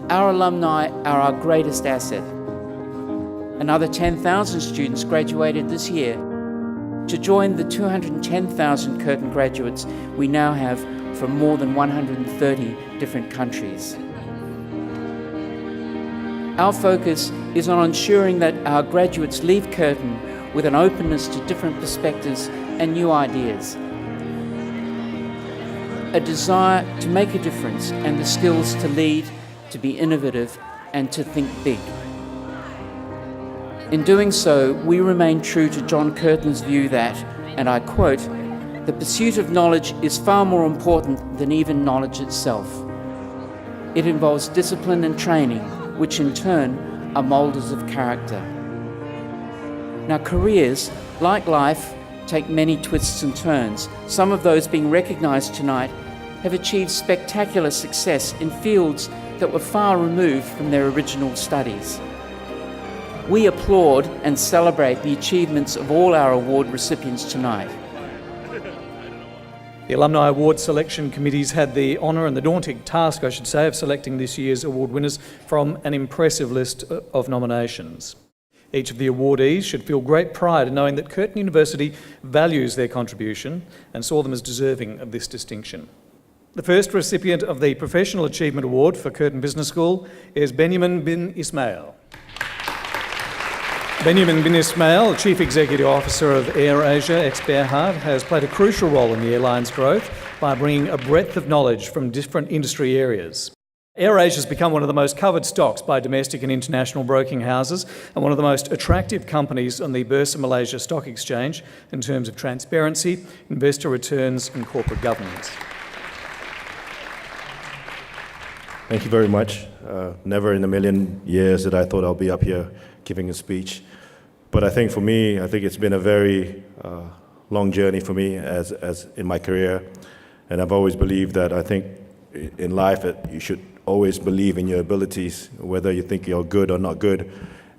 Our alumni are our greatest asset. Another 10,000 students graduated this year to join the 210,000 Curtin graduates we now have from more than 130 different countries. Our focus is on ensuring that our graduates leave Curtin with an openness to different perspectives and new ideas, a desire to make a difference and the skills to lead, to be innovative and to think big. In doing so, we remain true to John Curtin's view that, and I quote, "The pursuit of knowledge is far more important than even knowledge itself. It involves discipline and training, which in turn are moulders of character." Now, careers, like life, take many twists and turns. Some of those being recognised tonight have achieved spectacular success in fields that were far removed from their original studies. We applaud and celebrate the achievements of all our award recipients tonight. The Alumni Award Selection Committees had the honour and the daunting task, I should say, of selecting this year's award winners from an impressive list of nominations. Each of the awardees should feel great pride in knowing that Curtin University values their contribution and saw them as deserving of this distinction. The first recipient of the Professional Achievement Award for Curtin Business School is Benjamin bin Ismail. Benjamin bin Ismail, Chief Executive Officer of AirAsia ex-Berhad, has played a crucial role in the airline's growth by bringing a breadth of knowledge from different industry areas. AirAsia has become one of the most covered stocks by domestic and international broking houses and one of the most attractive companies on the Bursa Malaysia Stock Exchange in terms of transparency, investor returns and corporate governance. Thank you very much. Never in a million years that I thought I'll be up here giving a speech. But I think for me, it's been a very long journey for me as in my career. And I've always believed that I think in life you should always believe in your abilities, whether you think you're good or not good,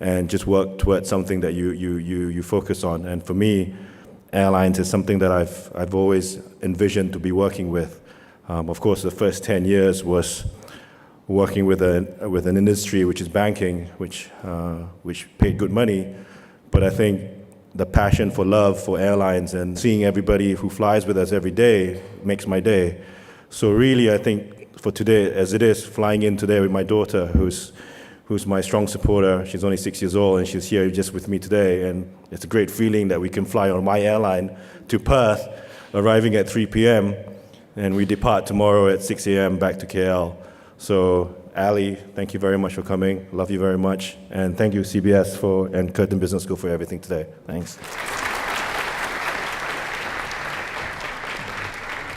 and just work towards something that you focus on. And for me, airlines is something that I've always envisioned to be working with. Of course, the first 10 years was working with an industry which is banking, which paid good money. But I think the passion for love for airlines and seeing everybody who flies with us every day makes my day. So really, I think for today, as it is, flying in today with my daughter, who's my strong supporter. She's only 6 years old, and she's here just with me today. And it's a great feeling that we can fly on my airline to Perth, arriving at 3 p.m., and we depart tomorrow at 6 a.m. back to KL. So, Ali, thank you very much for coming. Love you very much. And thank you, CBS and Curtin Business School for everything today. Thanks.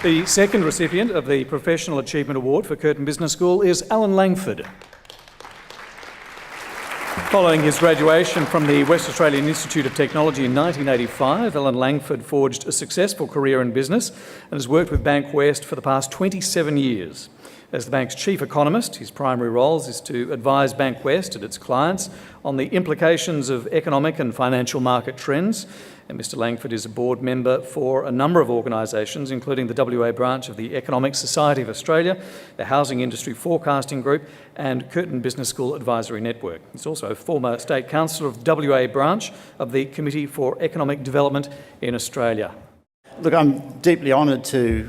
The second recipient of the Professional Achievement Award for Curtin Business School is Alan Langford. Following his graduation from the West Australian Institute of Technology in 1985, Alan Langford forged a successful career in business and has worked with Bank West for the past 27 years. As the bank's chief economist, his primary role is to advise Bank West and its clients on the implications of economic and financial market trends. And Mr. Langford is a board member for a number of organisations, including the WA branch of the Economic Society of Australia, the Housing Industry Forecasting Group and Curtin Business School Advisory Network. He's also a former State Councillor of the WA branch of the Committee for Economic Development in Australia. Look, I'm deeply honoured to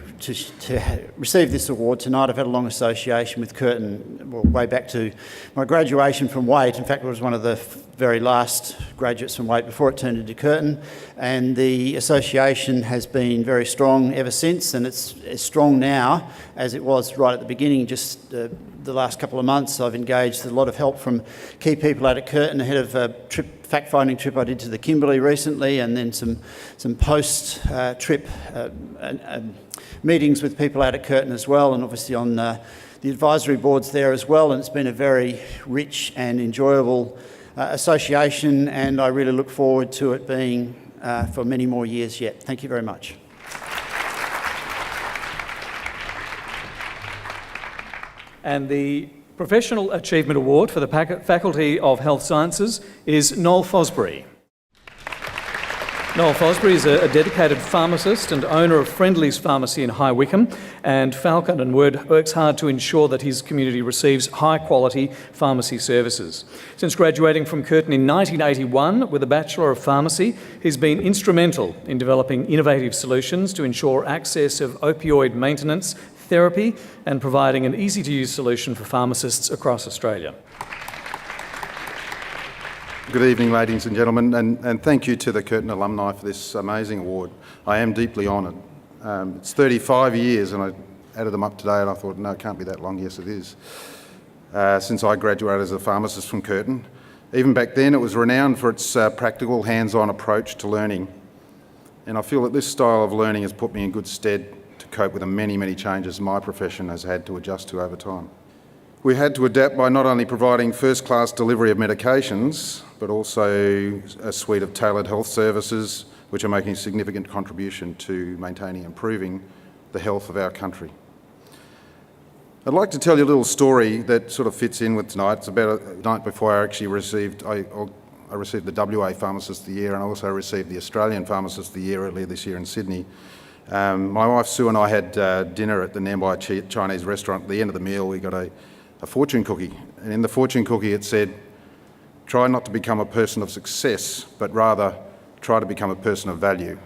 receive this award tonight. I've had a long association with Curtin, way back to my graduation from Wait. In fact, I was one of the very last graduates from Wait before it turned into Curtin, and the association has been very strong ever since, and it's as strong now as it was right at the beginning. Just the last couple of months, I've engaged a lot of help from key people out at Curtin ahead of a fact-finding trip I did to the Kimberley recently, and then some post-trip meetings with people out at Curtin as well, and obviously on the advisory boards there as well. And it's been a very rich and enjoyable association, and I really look forward to it being for many more years yet. Thank you very much. And the Professional Achievement Award for the Faculty of Health Sciences is Null Fosbury. Null Fosbury is a dedicated pharmacist and owner of Friendly's Pharmacy in High Wycombe, and Falcon and Word works hard to ensure that his community receives high-quality pharmacy services. Since graduating from Curtin in 1981 with a Bachelor of Pharmacy, he's been instrumental in developing innovative solutions to ensure access of opioid maintenance, therapy, and providing an easy-to-use solution for pharmacists across Australia. Good evening, ladies and gentlemen, and thank you to the Curtin alumni for this amazing award. I am deeply honoured. It's 35 years, and I added them up today, and I thought, no, it can't be that long. Yes, it is. Since I graduated as a pharmacist from Curtin. Even back then, it was renowned for its practical, hands-on approach to learning. And I feel that this style of learning has put me in good stead to cope with the many, many changes my profession has had to adjust to over time. We had to adapt by not only providing first-class delivery of medications, but also a suite of tailored health services which are making a significant contribution to maintaining and improving the health of our country. I'd like to tell you a little story that sort of fits in with tonight. It's about a night before I actually received, I received the WA Pharmacist of the Year, and I also received the Australian Pharmacist of the Year earlier this year in Sydney. My wife Sue and I had dinner at the nearby Chinese restaurant. At the end of the meal, we got a fortune cookie, and in the fortune cookie it said, try not to become a person of success, but rather try to become a person of value.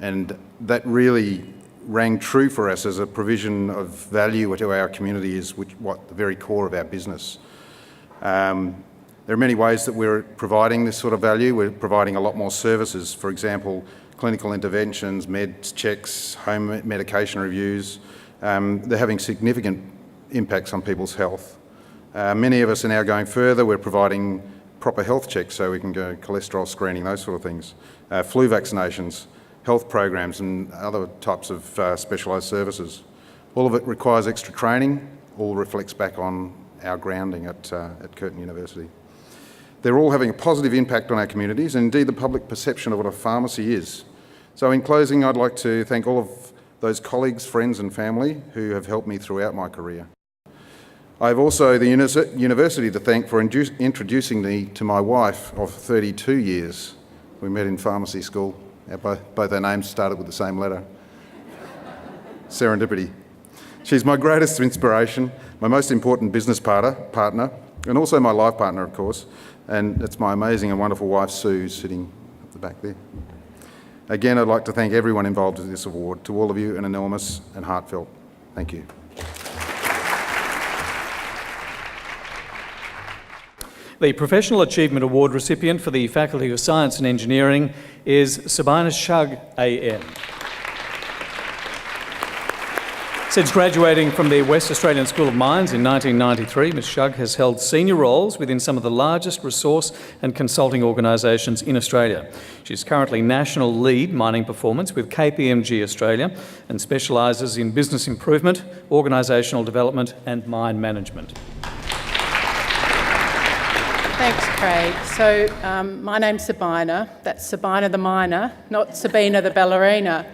And that really rang true for us as a provision of value to our community is what the very core of our business. There are many ways that we're providing this sort of value. We're providing a lot more services, for example, clinical interventions, meds checks, home medication reviews. They're having significant impacts on people's health. Many of us are now going further. We're providing proper health checks so we can go cholesterol screening, those sort of things, flu vaccinations, health programs and other types of specialised services. All of it requires extra training, all reflects back on our grounding at Curtin University. They're all having a positive impact on our communities and indeed the public perception of what a pharmacy is. So in closing, I'd like to thank all of those colleagues, friends and family who have helped me throughout my career. I have also the university to thank for introducing me to my wife of 32 years. We met in pharmacy school. Both our names started with the same letter. Serendipity. She's my greatest inspiration, my most important business partner, and also my life partner, of course. And it's my amazing and wonderful wife, Sue, sitting at the back there. Again, I'd like to thank everyone involved in this award. To all of you, an enormous and heartfelt thank you. The Professional Achievement Award recipient for the Faculty of Science and Engineering is Sabina Shug AM. Since graduating from the West Australian School of Mines in 1993, Ms Shug has held senior roles within some of the largest resource and consulting organisations in Australia. She's currently National Lead Mining Performance with KPMG Australia and specialises in business improvement, organisational development and mine management. Thanks, Craig. So my name's Sabina. That's Sabina the miner, not Sabina the ballerina.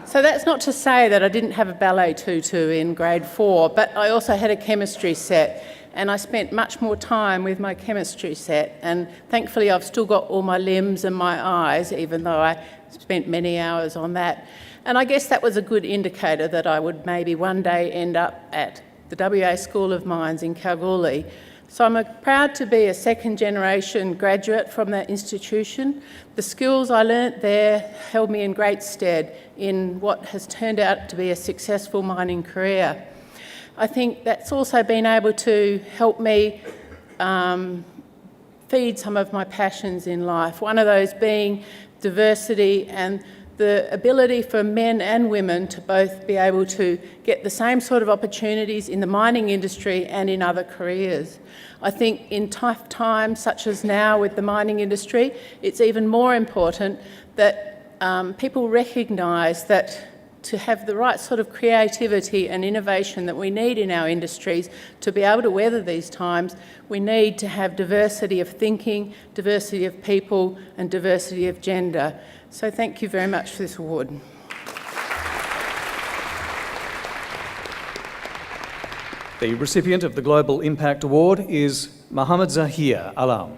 So that's not to say that I didn't have a ballet tutu in grade 4, but I also had a chemistry set, and I spent much more time with my chemistry set, and thankfully I've still got all my limbs and my eyes, even though I spent many hours on that. And I guess that was a good indicator that I would maybe one day end up at the WA School of Mines in Kalgoorlie. So I'm proud to be a second-generation graduate from that institution. The skills I learnt there held me in great stead in what has turned out to be a successful mining career. I think that's also been able to help me feed some of my passions in life, one of those being diversity and the ability for men and women to both be able to get the same sort of opportunities in the mining industry and in other careers. I think in tough times such as now with the mining industry, it's even more important that people recognise that to have the right sort of creativity and innovation that we need in our industries to be able to weather these times, we need to have diversity of thinking, diversity of people and diversity of gender. So thank you very much for this award. The recipient of the Global Impact Award is Mohammed Zahir Alam.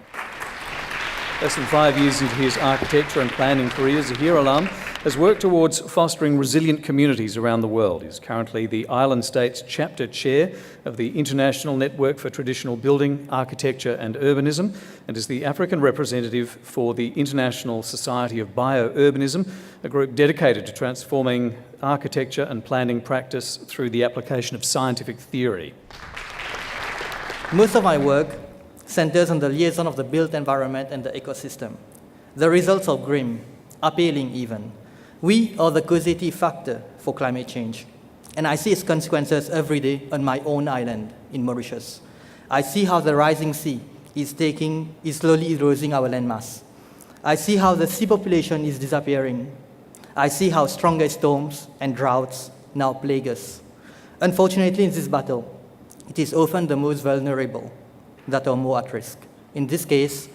less than 5 years into his architecture and planning career, Zahir Alam has worked towards fostering resilient communities around the world. He's currently the Island States Chapter Chair of the International Network for Traditional Building, Architecture and Urbanism, and is the African representative for the International Society of Biourbanism, a group dedicated to transforming architecture and planning practice through the application of scientific theory. Most of my work centers on the liaison of the built environment and the ecosystem. The results are grim, appealing even. We are the causative factor for climate change, and I see its consequences every day on my own island in Mauritius. I see how the rising sea is slowly eroding our landmass. I see how the sea population is disappearing. I see how stronger storms and droughts now plague us. Unfortunately, in this battle, it is often the most vulnerable that are more at risk. In this case,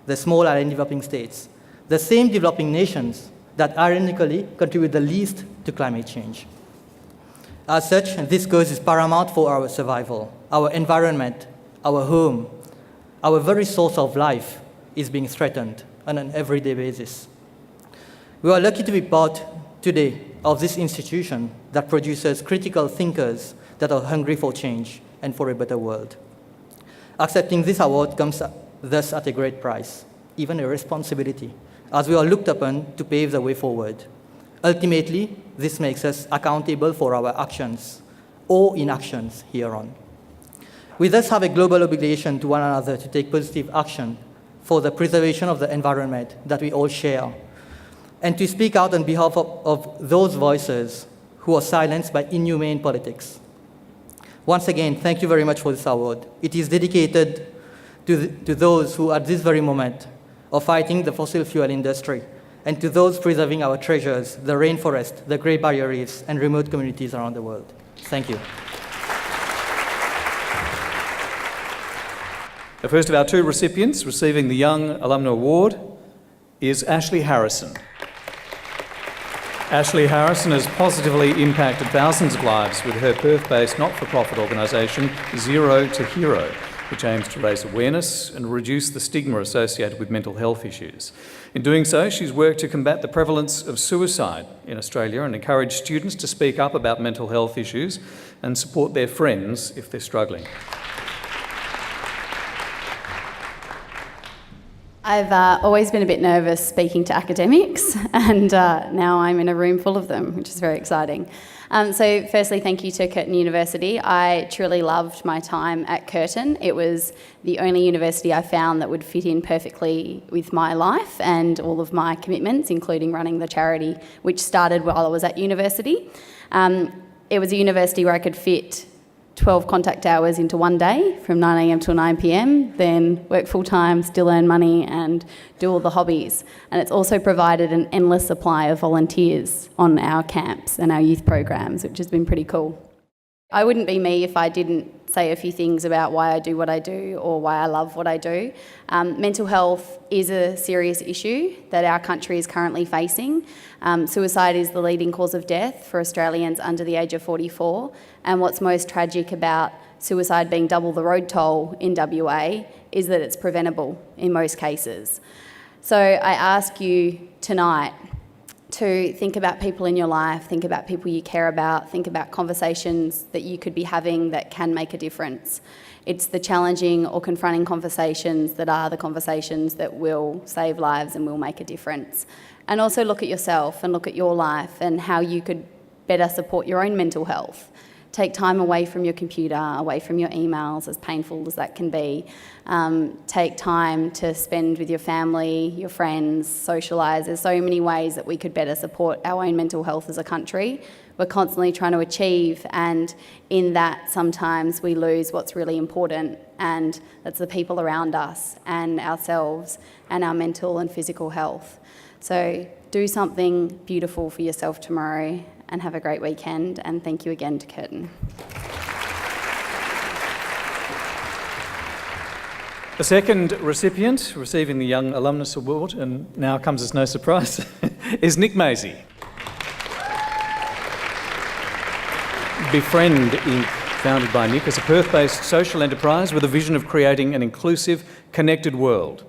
the small island developing states, the same developing nations that ironically contribute the least to climate change. As such, this cause is paramount for our survival. Our environment, our home, our very source of life is being threatened on an everyday basis. We are lucky to be part today of this institution that produces critical thinkers that are hungry for change and for a better world. Accepting this award comes thus at a great price, even a responsibility, as we are looked upon to pave the way forward. Ultimately, this makes us accountable for our actions or inactions hereon. We thus have a global obligation to one another to take positive action for the preservation of the environment that we all share, and to speak out on behalf of those voices who are silenced by inhumane politics. Once again, thank you very much for this award. It is dedicated to those who at this very moment are fighting the fossil fuel industry, and to those preserving our treasures, the rainforest, the Great Barrier Reefs, and remote communities around the world. Thank you. The first of our two recipients receiving the Young Alumni Award is Ashley Harrison. Ashley Harrison has positively impacted thousands of lives with her Perth-based not-for-profit organisation Zero to Hero, which aims to raise awareness and reduce the stigma associated with mental health issues. In doing so, she's worked to combat the prevalence of suicide in Australia and encourage students to speak up about mental health issues and support their friends if they're struggling. I've always been a bit nervous speaking to academics, and now I'm in a room full of them, which is very exciting. So firstly, thank you to Curtin University. I truly loved my time at Curtin. It was the only university I found that would fit in perfectly with my life and all of my commitments, including running the charity, which started while I was at university. It was a university where I could fit 12 contact hours into one day from 9 a.m. till 9 p.m, then work full-time, still earn money and do all the hobbies. And it's also provided an endless supply of volunteers on our camps and our youth programs, which has been pretty cool. I wouldn't be me if I didn't say a few things about why I do what I do or why I love what I do. Mental health is a serious issue that our country is currently facing. Suicide is the leading cause of death for Australians under the age of 44. And what's most tragic about suicide being double the road toll in WA is that it's preventable in most cases. So I ask you tonight to think about people in your life, think about people you care about, think about conversations that you could be having that can make a difference. It's the challenging or confronting conversations that are the conversations that will save lives and will make a difference. And also look at yourself and look at your life and how you could better support your own mental health. Take time away from your computer, away from your emails, as painful as that can be. Take time to spend with your family, your friends, socialise. There's so many ways that we could better support our own mental health as a country. We're constantly trying to achieve, and in that sometimes we lose what's really important, and that's the people around us and ourselves and our mental and physical health. So do something beautiful for yourself tomorrow and have a great weekend, and thank you again to Curtin. The second recipient receiving the Young Alumnus Award, and now comes as no surprise, is Nick Maisie. Befriend Inc., founded by Nick, is a Perth-based social enterprise with a vision of creating an inclusive, connected world.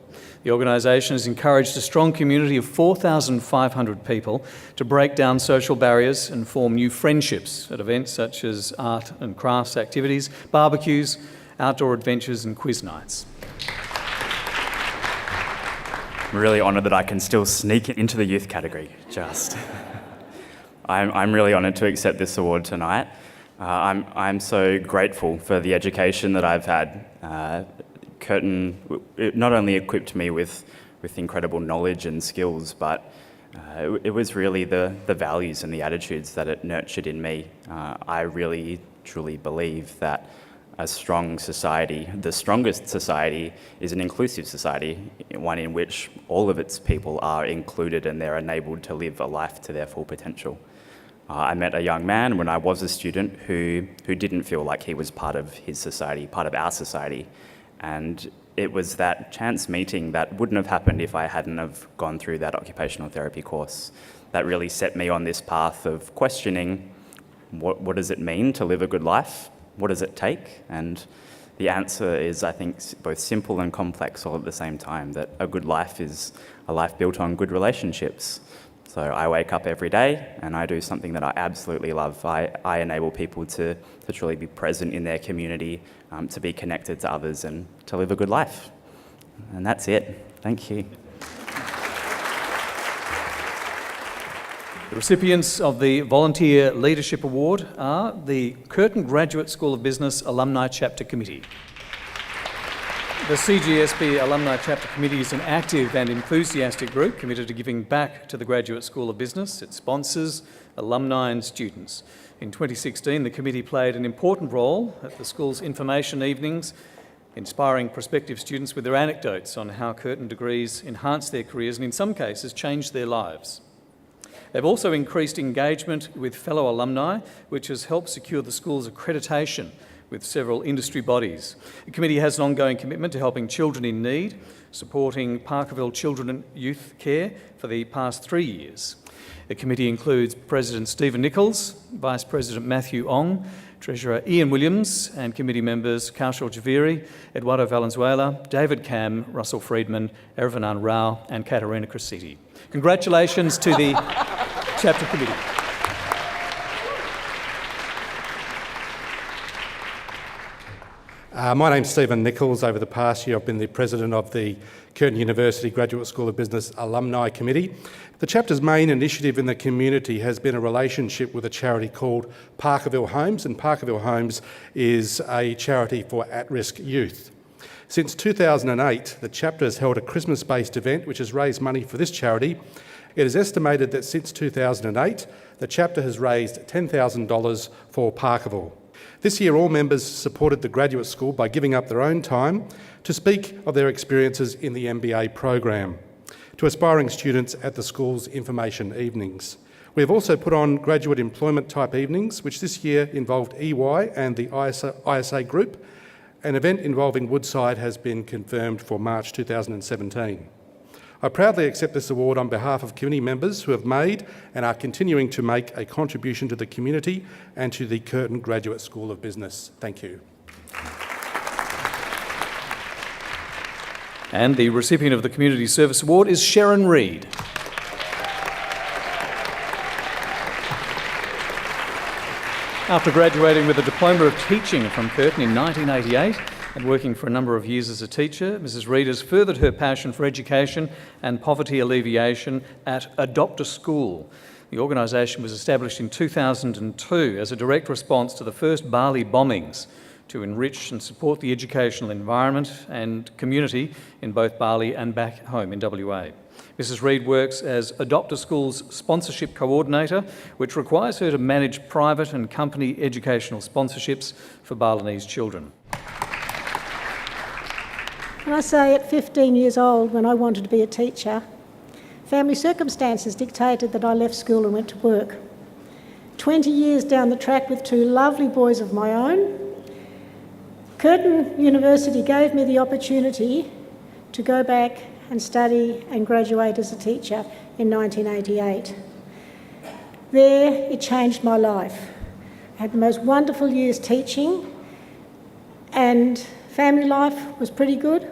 The organisation has encouraged a strong community of 4,500 people to break down social barriers and form new friendships at events such as art and crafts activities, barbecues, outdoor adventures and quiz nights. I'm really honoured that I can still sneak into the youth category, I'm really honoured to accept this award tonight. I'm so grateful for the education that I've had. Curtin not only equipped me with incredible knowledge and skills, but it was really the values and the attitudes that it nurtured in me. I really, truly believe that a strong society, the strongest society, is an inclusive society, one in which all of its people are included and they're enabled to live a life to their full potential. I met a young man when I was a student who didn't feel like he was part of his society, part of our society. And it was that chance meeting that wouldn't have happened if I hadn't have gone through that occupational therapy course that really set me on this path of questioning what does it mean to live a good life? What does it take? And the answer is, I think, both simple and complex all at the same time, that a good life is a life built on good relationships. So I wake up every day and I do something that I absolutely love. I enable people to truly be present in their community, to be connected to others and to live a good life. And that's it. Thank you. The recipients of the Volunteer Leadership Award are the Curtin Graduate School of Business Alumni Chapter Committee. The CGSB Alumni Chapter Committee is an active and enthusiastic group committed to giving back to the Graduate School of Business, its sponsors, alumni and students. In 2016, the committee played an important role at the school's information evenings, inspiring prospective students with their anecdotes on how Curtin degrees enhanced their careers and in some cases changed their lives. They've also increased engagement with fellow alumni, which has helped secure the school's accreditation with several industry bodies. The committee has an ongoing commitment to helping children in need, supporting Parkerville Children and Youth Care for the past 3 years. The committee includes President Stephen Nichols, Vice President Matthew Ong, Treasurer Ian Williams, and committee members Kaushal Javeri, Eduardo Valenzuela, David Cam, Russell Friedman, Ervanan Rao, and Katerina Cressiti. Congratulations to the Chapter Committee. My name's Stephen Nichols. Over the past year, I've been the president of the Curtin University Graduate School of Business Alumni Committee. The chapter's main initiative in the community has been a relationship with a charity called Parkerville Homes, and Parkerville Homes is a charity for at-risk youth. Since 2008, the chapter has held a Christmas-based event which has raised money for this charity. It is estimated that since 2008, the chapter has raised $10,000 for Parkerville. This year, all members supported the graduate school by giving up their own time to speak of their experiences in the MBA program to aspiring students at the school's information evenings. We have also put on graduate employment type evenings, which this year involved EY and the ISA group. An event involving Woodside has been confirmed for March 2017. I proudly accept this award on behalf of committee members who have made and are continuing to make a contribution to the community and to the Curtin Graduate School of Business. Thank you. And the recipient of the Community Service Award is Sharon Reid. After graduating with a Diploma of Teaching from Curtin in 1988, and working for a number of years as a teacher, Mrs. Reid has furthered her passion for education and poverty alleviation at Adopt a School. The organisation was established in 2002 as a direct response to the first Bali bombings to enrich and support the educational environment and community in both Bali and back home in WA. Mrs. Reid works as Adopt a School's sponsorship coordinator, which requires her to manage private and company educational sponsorships for Balinese children. And I say at 15 years old, when I wanted to be a teacher, family circumstances dictated that I left school and went to work. 20 years down the track with two lovely boys of my own, Curtin University gave me the opportunity to go back and study and graduate as a teacher in 1988. There, it changed my life. I had the most wonderful years teaching, and family life was pretty good.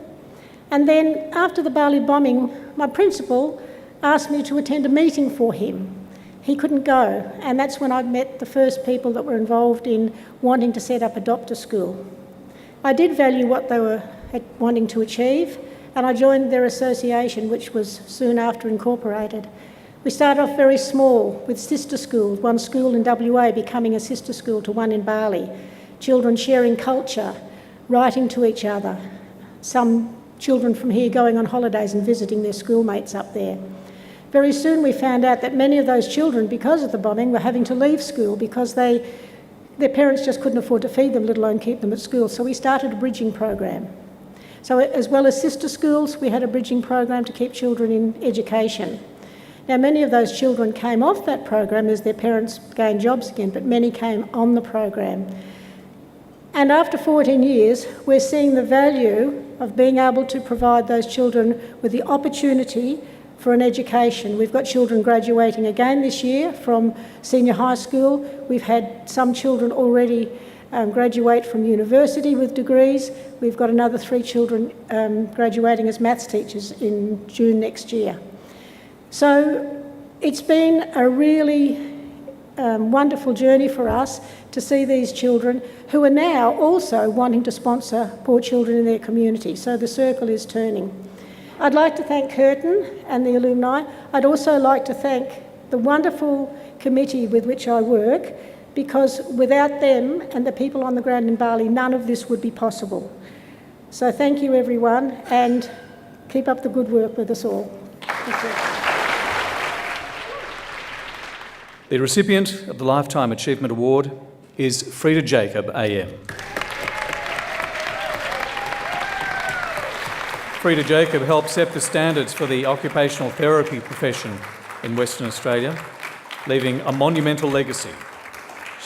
And then after the Bali bombing, my principal asked me to attend a meeting for him. He couldn't go, and that's when I met the first people that were involved in wanting to set up a doctor school. I did value what they were wanting to achieve, and I joined their association, which was soon after incorporated. We started off very small with sister schools, one school in WA becoming a sister school to one in Bali, children sharing culture, writing to each other, some children from here going on holidays and visiting their schoolmates up there. Very soon we found out that many of those children, because of the bombing, were having to leave school because their parents just couldn't afford to feed them, let alone keep them at school. So we started a bridging program. So as well as sister schools, we had a bridging program to keep children in education. Now, many of those children came off that program as their parents gained jobs again, but many came on the program. And after 14 years, we're seeing the value of being able to provide those children with the opportunity for an education. We've got children graduating again this year from senior high school. We've had some children already graduate from university with degrees. We've got another 3 children graduating as maths teachers in June next year. So it's been a really wonderful journey for us to see these children who are now also wanting to sponsor poor children in their community. So the circle is turning. I'd like to thank Curtin and the alumni. I'd also like to thank the wonderful committee with which I work, because without them and the people on the ground in Bali, none of this would be possible. So thank you, everyone, and keep up the good work with us all. Thank you. The recipient of the Lifetime Achievement Award is Frida Jacob, AM. Frida Jacob helped set the standards for the occupational therapy profession in Western Australia, leaving a monumental legacy.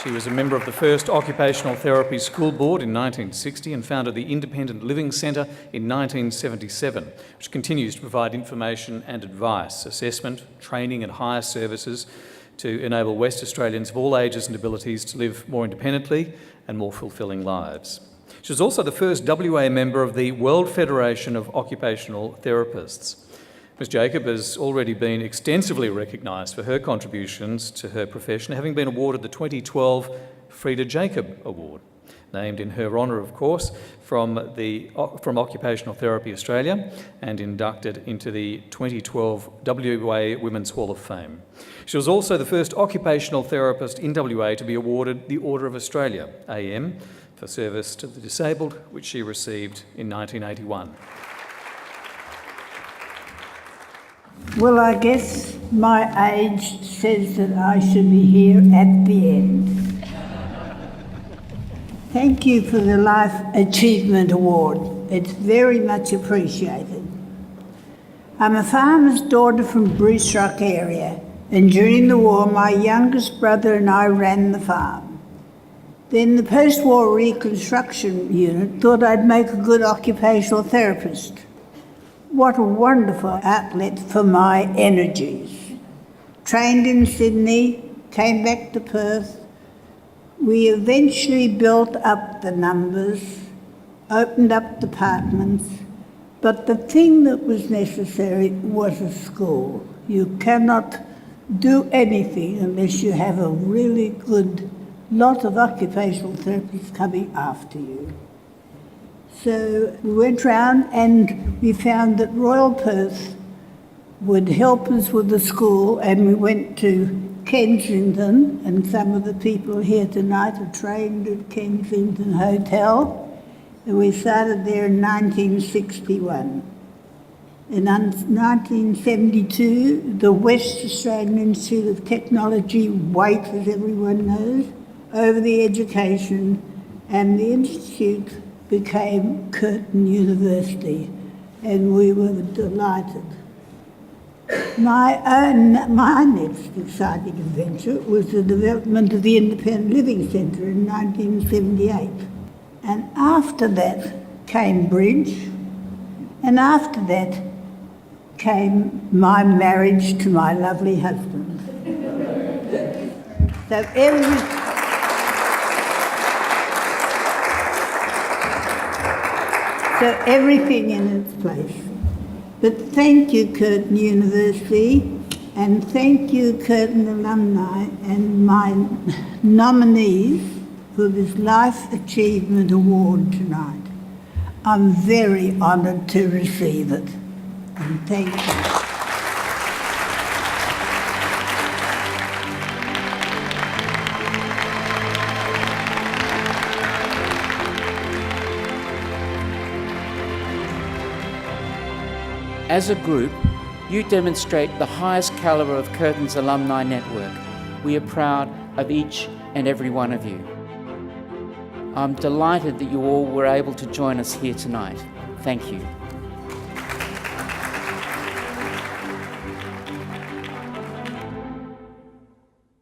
She was a member of the first Occupational Therapy School Board in 1960 and founded the Independent Living Centre in 1977, which continues to provide information and advice, assessment, training and hire services to enable West Australians of all ages and abilities to live more independently and more fulfilling lives. She was also the first WA member of the World Federation of Occupational Therapists. Ms Jacob has already been extensively recognised for her contributions to her profession, having been awarded the 2012 Frida Jacob Award, named in her honour, of course, from Occupational Therapy Australia and inducted into the 2012 WA Women's Hall of Fame. She was also the first occupational therapist in WA to be awarded the Order of Australia, AM, for service to the disabled, which she received in 1981. Well, I guess my age says that I should be here at the end. Thank you for the Life Achievement Award. It's very much appreciated. I'm a farmer's daughter from Bruce Rock area, and during the war my youngest brother and I ran the farm. Then the post-war reconstruction unit thought I'd make a good occupational therapist. What a wonderful outlet for my energies. Trained in Sydney, came back to Perth. We eventually built up the numbers, opened up departments, but the thing that was necessary was a school. You cannot do anything unless you have a really good lot of occupational therapists coming after you. So we went round and we found that Royal Perth would help us with the school, and we went to Kensington, and some of the people here tonight are trained at Kensington Hotel, and we started there in 1961. In 1972, the West Australian Institute of Technology, WAIT as everyone knows, over the education, and the institute became Curtin University, and we were delighted. My next exciting adventure was the development of the Independent Living Centre in 1978. And after that came Bridge, and after that came my marriage to my lovely husband. So So everything in its place. But thank you, Curtin University, and thank you, Curtin Alumni, and my nominees for this Life Achievement Award tonight. I'm very honoured to receive it, and thank you. As a group, you demonstrate the highest calibre of Curtin's alumni network. We are proud of each and every one of you. I'm delighted that you all were able to join us here tonight. Thank you.